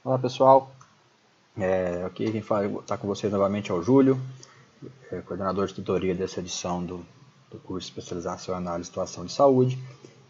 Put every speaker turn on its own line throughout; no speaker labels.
Olá pessoal, aqui quem está com vocês novamente é o Júlio, coordenador de tutoria dessa edição do curso de especialização em análise e situação de saúde.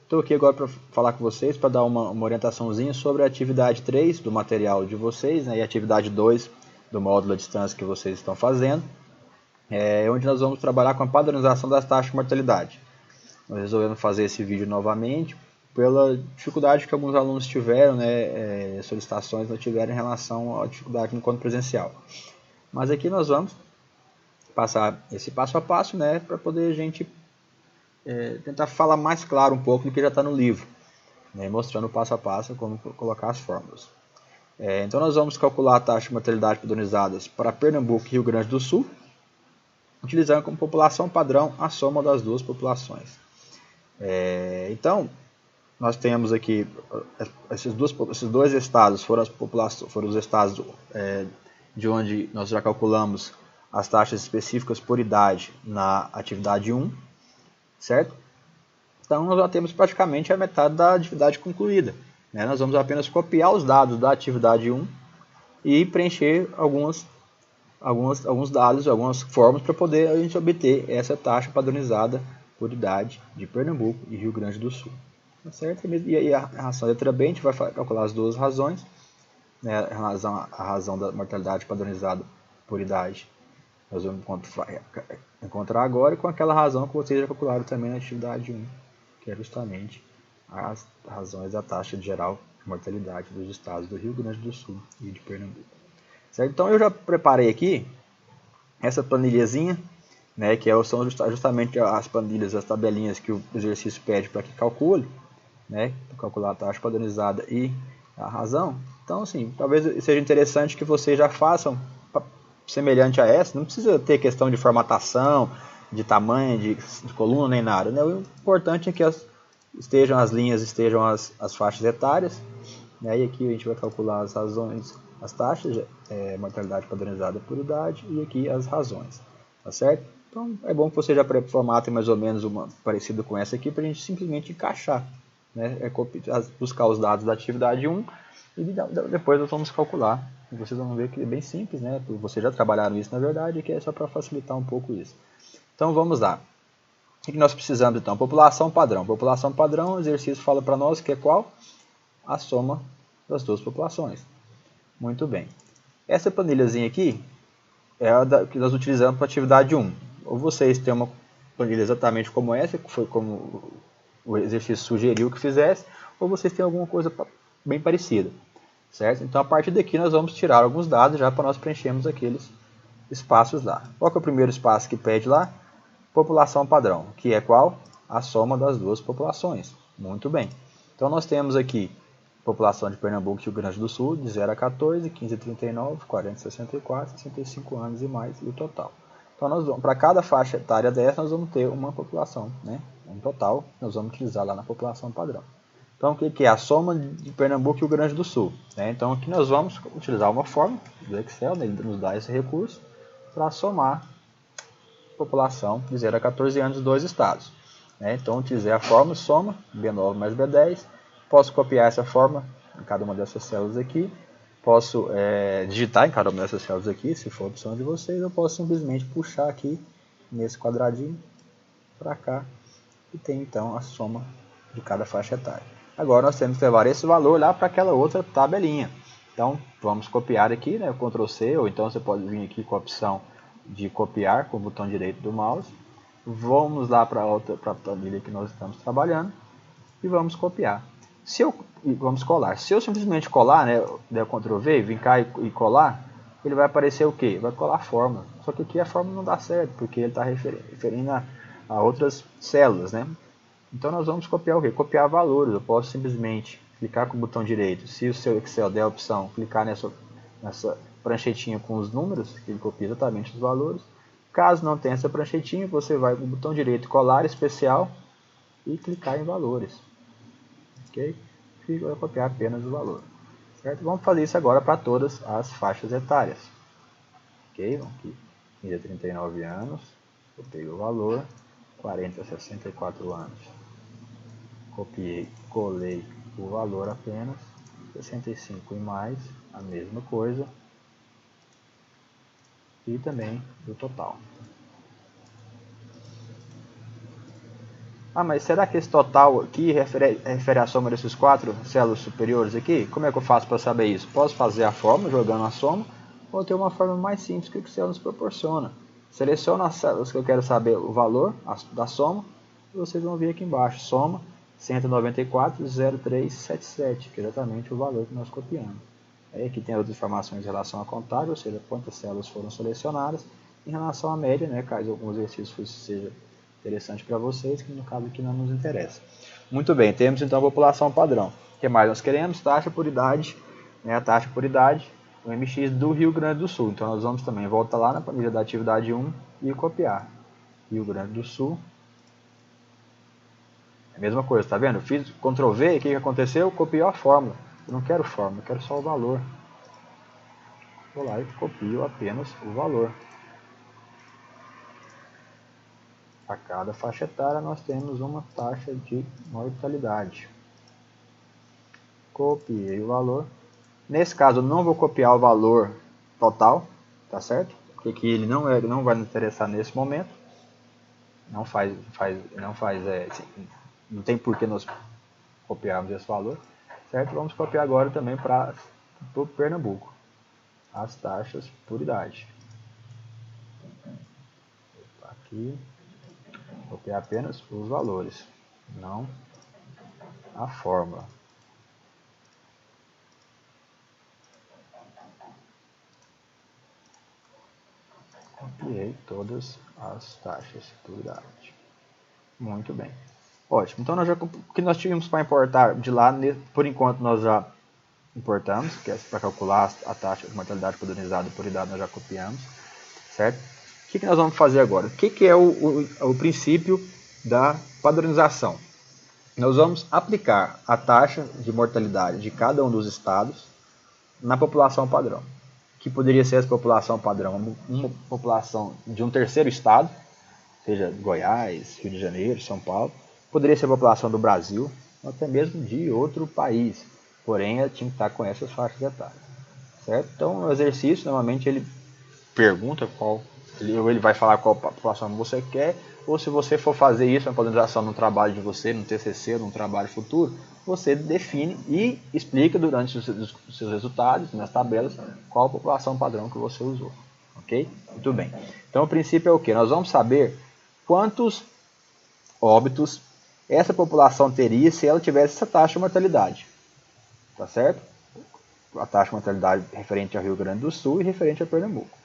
Estou aqui agora para falar com vocês, para dar uma orientaçãozinha sobre a atividade 3 do material de vocês, né, e a atividade 2 do módulo à distância que vocês estão fazendo, onde nós vamos trabalhar com a padronização das taxas de mortalidade. Nós resolvemos fazer esse vídeo novamente pela dificuldade que alguns alunos tiveram, né, solicitações não tiveram em relação à dificuldade no encontro presencial. Mas aqui nós vamos passar esse passo a passo, né, para poder a gente tentar falar mais claro um pouco do que já está no livro, né, mostrando passo a passo como colocar as fórmulas. Então nós vamos calcular a taxa de mortalidade padronizadas para Pernambuco e Rio Grande do Sul, utilizando como população padrão a soma das duas populações. Então, nós temos aqui esses dois estados foram os estados de onde nós já calculamos as taxas específicas por idade na atividade 1, certo? Então nós já temos praticamente a metade da atividade concluída, né? Nós vamos apenas copiar os dados da atividade 1 e preencher alguns dados, algumas formas para poder a gente obter essa taxa padronizada por idade de Pernambuco e Rio Grande do Sul. Tá certo? E aí a razão da letra B, a gente vai calcular as duas razões, né? A razão da mortalidade padronizada por idade nós vamos encontrar agora, e com aquela razão que vocês já calcularam também na atividade 1, que é justamente as razões da taxa de geral de mortalidade dos estados do Rio Grande do Sul e de Pernambuco. Certo? Então eu já preparei aqui essa planilhazinha, né, que são justamente as planilhas, as tabelinhas que o exercício pede para que calcule, né, para calcular a taxa padronizada e a razão. Então, assim, talvez seja interessante que vocês já façam semelhante a essa. Não precisa ter questão de formatação, de tamanho, de coluna, nem nada, né? O importante é que estejam as linhas, estejam as faixas etárias, né? E aqui a gente vai calcular as razões, as taxas, mortalidade padronizada por idade, e aqui as razões, tá certo? Então é bom que você já formatem mais ou menos uma parecida com essa aqui, para a gente simplesmente encaixar, né? Buscar os dados da atividade 1 e depois nós vamos calcular. E vocês vão ver que é bem simples, né? Vocês já trabalharam isso na verdade, que é só para facilitar um pouco isso. Então vamos lá. O que nós precisamos então? População padrão. População padrão, o exercício fala para nós que é qual? A soma das duas populações. Muito bem. Essa planilhazinha aqui é a que nós utilizamos para a atividade 1. Ou vocês têm uma planilha exatamente como essa, que foi como o exercício sugeriu que fizesse, ou vocês têm alguma coisa bem parecida. Certo? Então a partir daqui nós vamos tirar alguns dados já para nós preenchermos aqueles espaços lá. Qual que é o primeiro espaço que pede lá? População padrão, que é qual? A soma das duas populações. Muito bem. Então nós temos aqui população de Pernambuco e Rio Grande do Sul, de 0 a 14, 15 a 39, 40 a 64, 65 anos e mais, e o total. Então, para cada faixa etária dessa, nós vamos ter uma população, né? Um total, nós vamos utilizar lá na população padrão. Então, o que é a soma de Pernambuco e Rio Grande do Sul? Então, aqui nós vamos utilizar uma fórmula do Excel, né? Ele nos dá esse recurso, para somar a população de 0 a 14 anos dos dois estados. Então, utilizei a fórmula soma, B9 mais B10, posso copiar essa fórmula em cada uma dessas células aqui, posso digitar em cada uma dessas células aqui, se for a opção de vocês, eu posso simplesmente puxar aqui nesse quadradinho para cá, e tem então a soma de cada faixa etária. Agora nós temos que levar esse valor lá para aquela outra tabelinha. Então vamos copiar aqui, né, Ctrl C, ou então você pode vir aqui com a opção de copiar com o botão direito do mouse. Vamos lá para a planilha que nós estamos trabalhando e vamos copiar. Vamos colar. Se eu simplesmente colar, né, der Ctrl V, vir cá e colar, ele vai aparecer o quê? Vai colar a fórmula. Só que aqui a fórmula não dá certo, porque ele está referindo a outras células, né? Então nós vamos copiar o quê? Copiar valores. Eu posso simplesmente clicar com o botão direito. Se o seu Excel der a opção, clicar nessa pranchetinha com os números, que ele copia exatamente os valores. Caso não tenha essa pranchetinha, você vai com o botão direito colar especial e clicar em valores. Ok? E vai copiar apenas o valor. Certo? Vamos fazer isso agora para todas as faixas etárias. Ok? Vamos aqui. 15 a 39 anos. Copiei o valor. 40 a 64 anos. Copiei, colei o valor apenas 65 e mais a mesma coisa. E também do total. Ah, mas será que esse total aqui refere à soma desses 4 células superiores aqui? Como é que eu faço para saber isso? Posso fazer a fórmula jogando a soma, ou ter uma forma mais simples que o Excel nos proporciona. Seleciono as células que eu quero saber o valor da soma, e vocês vão ver aqui embaixo, soma 194,0377, que é exatamente o valor que nós copiamos. Aí aqui tem outras informações em relação à contagem, ou seja, quantas células foram selecionadas, em relação à média, né, caso algum exercício seja interessante para vocês, que no caso aqui não nos interessa. Muito bem, temos então a população padrão. O que mais nós queremos? Taxa por idade, né, a taxa por idade, o MX do Rio Grande do Sul. Então nós vamos também voltar lá na planilha da atividade 1 e copiar. Rio Grande do Sul. É a mesma coisa, tá vendo? Eu fiz Ctrl V e o que aconteceu? Copiou a fórmula. Eu não quero fórmula, eu quero só o valor. Vou lá e copio apenas o valor. A cada faixa etária nós temos uma taxa de mortalidade. Copiei o valor. Nesse caso eu não vou copiar o valor total, tá certo? Porque aqui ele não vai nos interessar nesse momento. Não tem por que nós copiarmos esse valor, certo? Vamos copiar agora também para o Pernambuco as taxas por idade. Aqui, copiar apenas os valores, não a fórmula. Copiei todas as taxas por idade. Muito bem. Ótimo. Então, o que nós tínhamos para importar de lá, por enquanto nós já importamos, que é para calcular a taxa de mortalidade padronizada por idade, nós já copiamos, certo? O que nós vamos fazer agora? O que é o princípio da padronização? Nós vamos aplicar a taxa de mortalidade de cada um dos estados na população padrão, que poderia ser essa população padrão, uma população de um terceiro estado, seja Goiás, Rio de Janeiro, São Paulo, poderia ser a população do Brasil, ou até mesmo de outro país, porém ela tinha que estar com essas faixas etárias, certo? Então o exercício, normalmente ele pergunta ou ele vai falar qual população você quer, ou se você for fazer isso na padronização no trabalho de você, no TCC, num trabalho futuro, você define e explica durante os seus resultados, nas tabelas, qual a população padrão que você usou. Ok? Muito bem. Então o princípio é o quê? Nós vamos saber quantos óbitos essa população teria se ela tivesse essa taxa de mortalidade. Tá certo? A taxa de mortalidade referente ao Rio Grande do Sul e referente a Pernambuco.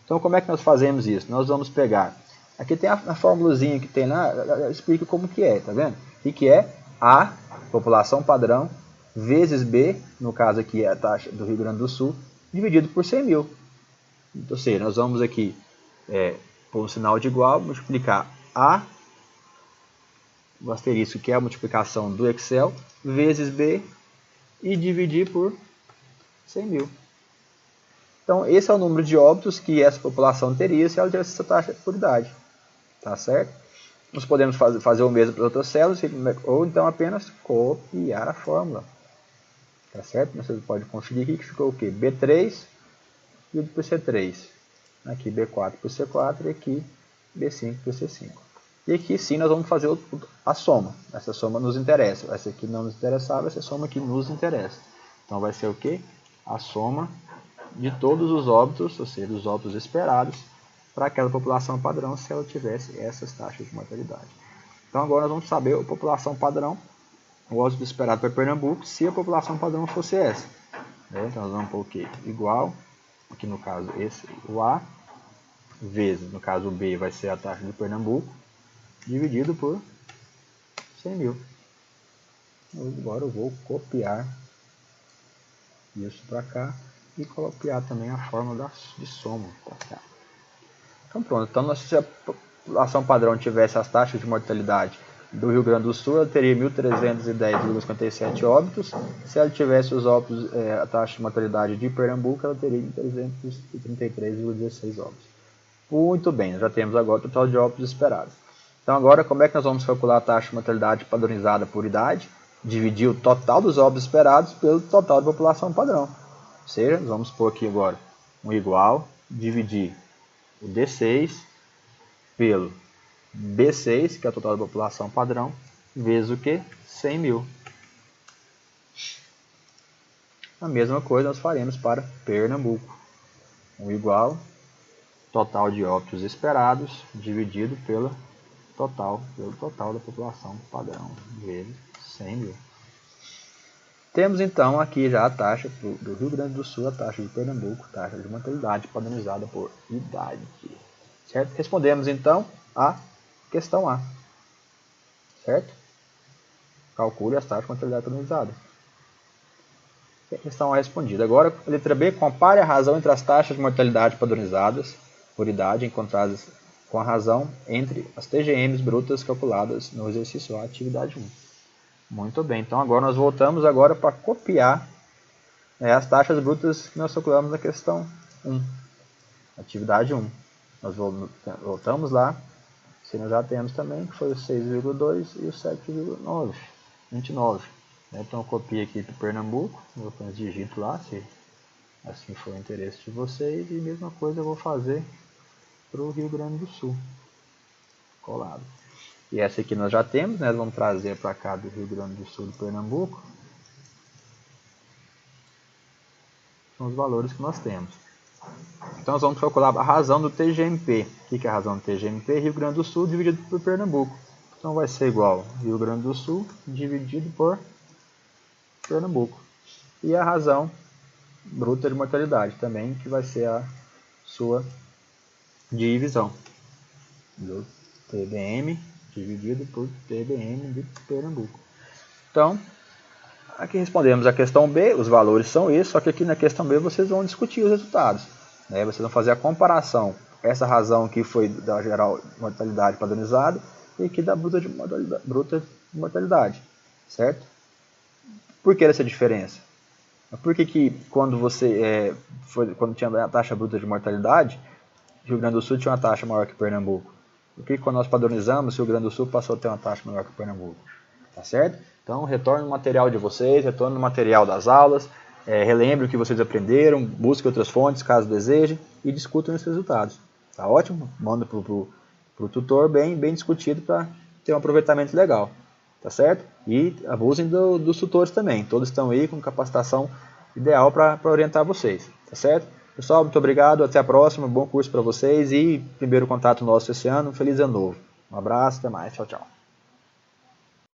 Então, como é que nós fazemos isso? Nós vamos pegar... Aqui tem a formulazinha que tem lá, explica como que é, tá vendo? O que é A, população padrão, vezes B, no caso aqui é a taxa do Rio Grande do Sul, dividido por 100 mil. Ou seja, nós vamos aqui pôr um sinal de igual, multiplicar A, o asterisco que é a multiplicação do Excel, vezes B, e dividir por 100 mil. Então, esse é o número de óbitos que essa população teria se ela tivesse essa taxa por idade. Tá certo? Nós podemos fazer o mesmo para as outras células, ou então apenas copiar a fórmula. Tá certo? Você pode conferir aqui que ficou o quê? B3 dividido por C3. Aqui B4 por C4 e aqui B5 por C5. E aqui sim nós vamos fazer a soma. Essa soma nos interessa. Essa aqui não nos interessava, essa soma aqui nos interessa. Então vai ser o quê? A soma de todos os óbitos, ou seja, os óbitos esperados, para aquela população padrão se ela tivesse essas taxas de mortalidade. Então agora nós vamos saber a população padrão, o óbito esperado para Pernambuco, se a população padrão fosse essa. Então nós vamos pôr o quê? Igual, aqui no caso o A, vezes, no caso o B vai ser a taxa de Pernambuco, dividido por 100 mil. Agora eu vou copiar isso para cá e copiar também a fórmula de soma para cá. Então pronto, então se a população padrão tivesse as taxas de mortalidade do Rio Grande do Sul, ela teria 1.310,57 óbitos. Se ela tivesse os óbitos, a taxa de mortalidade de Pernambuco, ela teria 1.333,16 óbitos. Muito bem, já temos agora o total de óbitos esperados. Então agora, como é que nós vamos calcular a taxa de mortalidade padronizada por idade? dividir o total dos óbitos esperados pelo total da população padrão. Ou seja, vamos pôr aqui agora um igual, dividir o D6 pelo B6, que é o total da população padrão, vezes o que? 100 mil. A mesma coisa nós faremos para Pernambuco. Um igual, total de óbitos esperados, dividido pelo total da população padrão, vezes 100 mil. Temos então aqui já a taxa do Rio Grande do Sul, a taxa de Pernambuco, taxa de mortalidade padronizada por idade. Certo? Respondemos então a questão A. Certo? Calcule as taxas de mortalidade padronizada. Questão A respondida. Agora, a letra B, compare a razão entre as taxas de mortalidade padronizadas por idade encontradas com a razão entre as TGMs brutas calculadas no exercício A, atividade 1. Muito bem, então agora nós voltamos para copiar as taxas brutas que nós calculamos na questão 1, atividade 1. Nós voltamos lá, se nós já temos também, que foi o 6,2 e o 7,29. Então eu copio aqui para o Pernambuco, eu digito lá, se assim for o interesse de vocês, e a mesma coisa eu vou fazer para o Rio Grande do Sul, colado. E essa aqui nós já temos, né? Vamos trazer para cá do Rio Grande do Sul e Pernambuco. São os valores que nós temos. Então nós vamos calcular a razão do TGMP. O que é a razão do TGMP? Rio Grande do Sul dividido por Pernambuco. Então vai ser igual Rio Grande do Sul dividido por Pernambuco. E a razão bruta de mortalidade também, que vai ser a sua divisão do TBM dividido por TBM de Pernambuco. Então, aqui respondemos a questão B, os valores são esses, só que aqui na questão B vocês vão discutir os resultados. Né? Vocês vão fazer a comparação, essa razão aqui foi da geral mortalidade padronizada e aqui da bruta de mortalidade, certo? Por que essa diferença? Por que quando quando tinha a taxa bruta de mortalidade, Rio Grande do Sul tinha uma taxa maior que Pernambuco? Por que quando nós padronizamos, Rio Grande do Sul passou a ter uma taxa maior que Pernambuco? Tá certo? Então, retorne no material de vocês, retorne no material das aulas, relembre o que vocês aprenderam, busque outras fontes, caso desejem, e discutam esses resultados. Tá ótimo? Manda para o tutor bem discutido para ter um aproveitamento legal. Tá certo? E abusem dos tutores também. Todos estão aí com capacitação ideal para orientar vocês. Tá certo? Pessoal, muito obrigado. Até a próxima. Bom curso para vocês e primeiro contato nosso esse ano. Feliz ano novo. Um abraço. Até mais. Tchau, tchau.